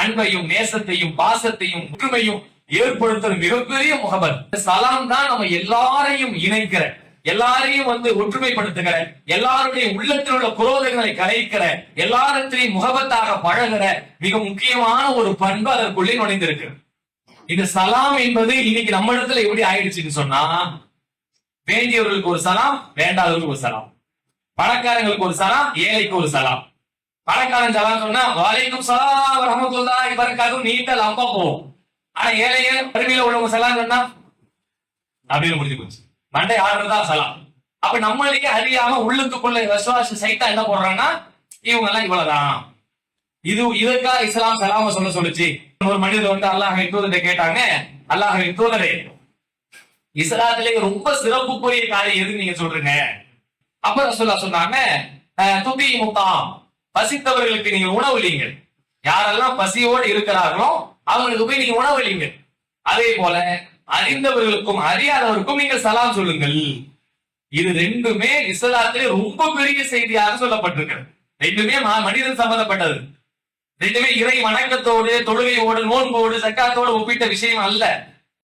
அன்பையும் நேசத்தையும் பாசத்தையும் ஒற்றுமையும் ஏற்படுத்துற மிகப்பெரிய முகபத். சலாம் தான் நம்ம எல்லாரையும் இணைக்கிற, எல்லாரையும் ஒற்றுமைப்படுத்துகிற, எல்லாருடைய உள்ளத்தில் உள்ள குரோதங்களை கலைக்கிற, எல்லாரத்திலையும் முகபத்தாக பழகிற மிக முக்கியமான ஒரு பண்பு அதற்குள்ளே நுழைந்திருக்கு. இந்த சலாம் என்பது இன்னைக்கு நம்ம இடத்துல எப்படி ஆயிடுச்சுன்னு சொன்னா, வேண்டியவர்களுக்கு ஒரு சலாம், வேண்டாதவர்களுக்கு ஒரு சலாம், பணக்காரங்களுக்கு ஒரு சலாம், ஏழைக்கு ஒரு சலாம். பணக்காரன் சலாம் சொன்னா வலைக்கும் சலாம் வரஹ்மத்துல்லாஹி வபரகாத்துஹு நீண்ட லம்பா போகும். ஆனா ஏழைய பெருமையில உள்ளவங்க சலாம் சொன்னா அப்படின்னு முடிஞ்சு போச்சு. மண்டை ஆடுறதுதான் சலாம். அப்ப நம்மளுக்கே அறியாம உள்ளுக்குள்ள விசுவாச சைத்தா என்ன போடுறாங்கன்னா இவங்க எல்லாம் இவ்வளவுதான். இதற்காக இஸ்லாம் சலாம சொல்லுச்சு. ஒரு மனிதர் அல்லாஹ்வின் தூதரை கேட்டாங்க, அல்லாஹ்வின் தூதரே, இஸ்லாத்திலே ரொம்ப சிறப்புக்குரிய காரியம் எதுன்னு நீங்க சொல்றீங்க? அப்ப ரசூலுல்லாஹ் சொன்னாங்க, துபி முத்தாம், பசித்தவர்களுக்கு நீங்க உணவளிங்க. யாரெல்லாம் பசியோடு இருக்கிறார்களோ அவங்களுக்கு போய் நீங்க உணவளிங்க. அதே போல அறிந்தவர்களுக்கும் அறியாதவருக்கும் நீங்கள் சலாம் சொல்லுங்கள். இது ரெண்டுமே இஸ்லாத்திலே ரொம்ப பெரிய செய்தியாக சொல்லப்பட்டிருக்கிறது. ரெண்டுமே மனிதன் சம்பந்தப்பட்டது. ரெண்டுமே இறை வணக்கத்தோடு, தொழுகையோடு, நோன்போடு, சக்காத்தோடு ஒப்பிட்ட விஷயம் அல்ல.